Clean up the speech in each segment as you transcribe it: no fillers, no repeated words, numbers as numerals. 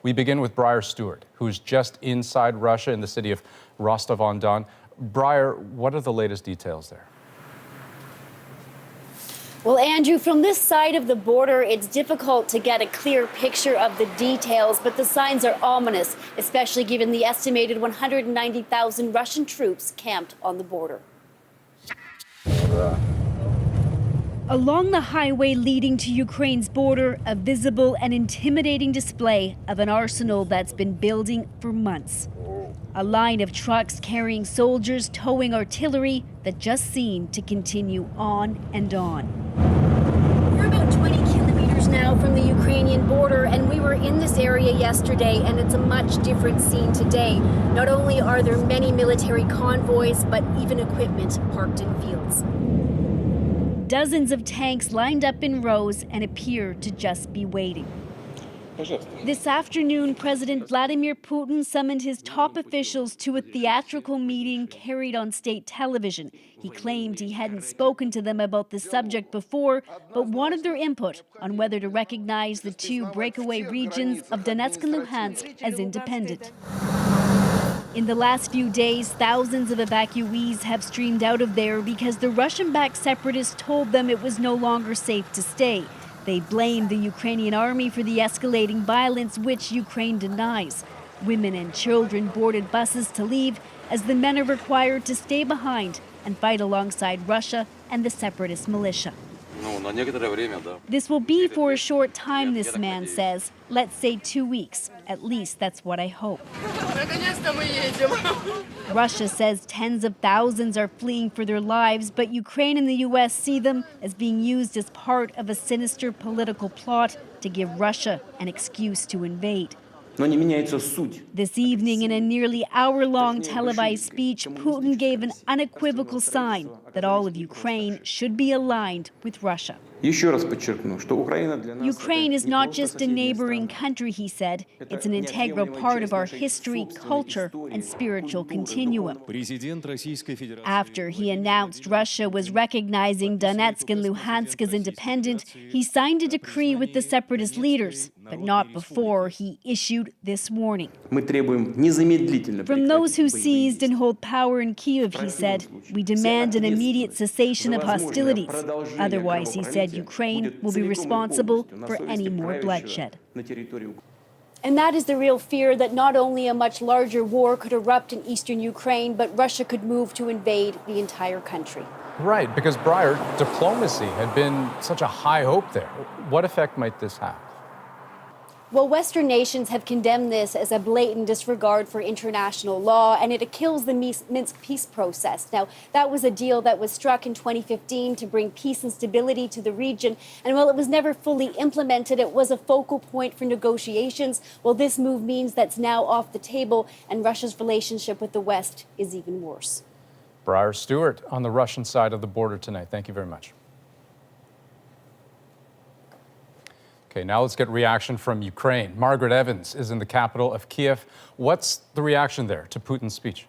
We begin with Briar Stewart, who's just inside Russia in the city of Rostov-on-Don. Briar, what are the latest details there? Well, Andrew, from this side of the border, it's difficult to get a clear picture of the details, but the signs are ominous, especially given the estimated 190,000 Russian troops camped on the border. Along the highway leading to Ukraine's border, a visible and intimidating display of an arsenal that's been building for months. A line of trucks carrying soldiers towing artillery that just seem to continue on and on. We're about 20 kilometers now from the Ukrainian border, and we were in this area yesterday, and it's a much different scene today. Not only are there many military convoys, but even equipment parked in fields. Dozens of tanks lined up in rows and appear to just be waiting. This afternoon, President Vladimir Putin summoned his top officials to a theatrical meeting carried on state television. He claimed he hadn't spoken to them about the subject before, but wanted their input on whether to recognize the two breakaway regions of Donetsk and Luhansk as independent. In the last few days, thousands of evacuees have streamed out of there because the Russian-backed separatists told them it was no longer safe to stay. They blamed the Ukrainian army for the escalating violence, which Ukraine denies. Women and children boarded buses to leave as the men are required to stay behind and fight alongside Russia and the separatist militia. This will be for a short time, this man says. Let's say 2 weeks. At least that's what I hope. Russia says tens of thousands are fleeing for their lives, but Ukraine and the U.S. see them as being used as part of a sinister political plot to give Russia an excuse to invade. This evening, in a nearly hour-long televised speech, Putin gave an unequivocal sign that all of Ukraine should be aligned with Russia. Ukraine is not just a neighboring country, he said. It's an integral part of our history, culture, and spiritual continuum. After he announced Russia was recognizing Donetsk and Luhansk as independent, he signed a decree with the separatist leaders, but not before he issued this warning. From those who seized and hold power in Kyiv, he said, we demand an immediate cessation of hostilities. Otherwise, he said, Ukraine will be responsible for any more bloodshed. And that is the real fear, that not only a much larger war could erupt in eastern Ukraine, but Russia could move to invade the entire country. Right, because Briar, diplomacy had been such a high hope there. What effect might this have? Well, Western nations have condemned this as a blatant disregard for international law, and it kills the Minsk peace process. Now, that was a deal that was struck in 2015 to bring peace and stability to the region. And while it was never fully implemented, it was a focal point for negotiations. Well, this move means that's now off the table, and Russia's relationship with the West is even worse. Briar Stewart on the Russian side of the border tonight. Thank you very much. Okay, now let's get reaction from Ukraine. Margaret Evans is in the capital of Kyiv. What's the reaction there to Putin's speech?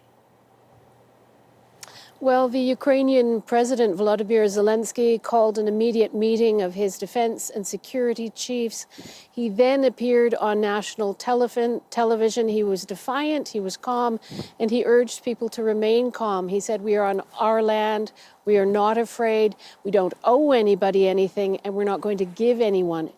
Well, the Ukrainian President Volodymyr Zelensky called an immediate meeting of his defense and security chiefs. He then appeared on national television. He was defiant, he was calm, and he urged people to remain calm. He said, we are on our land, we are not afraid, we don't owe anybody anything, and we're not going to give anything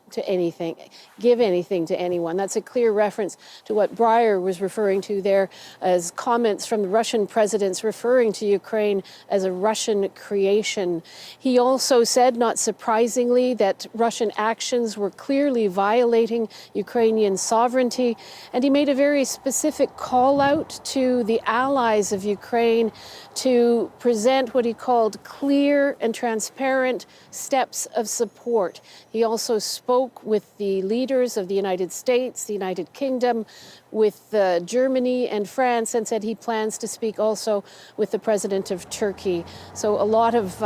to anyone. That's a clear reference to what Briar was referring to there as comments from the Russian presidents referring to Ukraine as a Russian creation. He also said, not surprisingly, that Russian actions were clearly violating Ukrainian sovereignty, and he made a very specific call out to the allies of Ukraine to present what he called clear and transparent steps of support. He also spoke with the leaders of the United States, the United Kingdom, with Germany and France, and said he plans to speak also with the president of Turkey. So a lot of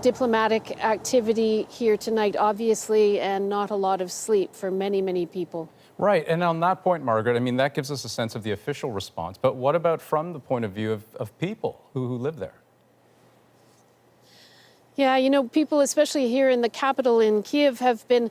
diplomatic activity here tonight, obviously, and not a lot of sleep for many, many people. Right, and on that point, Margaret, I mean, that gives us a sense of the official response, but what about from the point of view of people who live there? Yeah, you know, people, especially here in the capital in Kiev, have been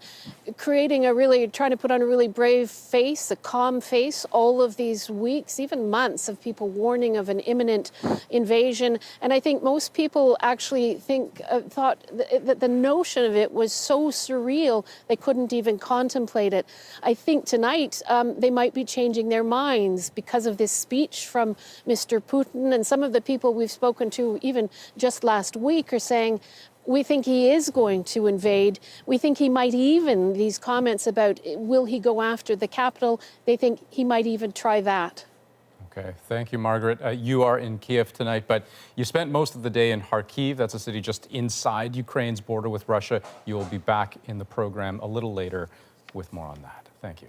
trying to put on a really brave face, a calm face, all of these weeks, even months of people warning of an imminent invasion. And I think most people actually thought that the notion of it was so surreal, they couldn't even contemplate it. I think tonight they might be changing their minds because of this speech from Mr. Putin. And some of the people we've spoken to, even just last week, are saying, we think he is going to invade. We think he might even, these comments about will he go after the capital, they think he might even try that. Okay, thank you, Margaret. You are in Kiev tonight, but you spent most of the day in Kharkiv. That's a city just inside Ukraine's border with Russia. You will be back in the program a little later with more on that. Thank you.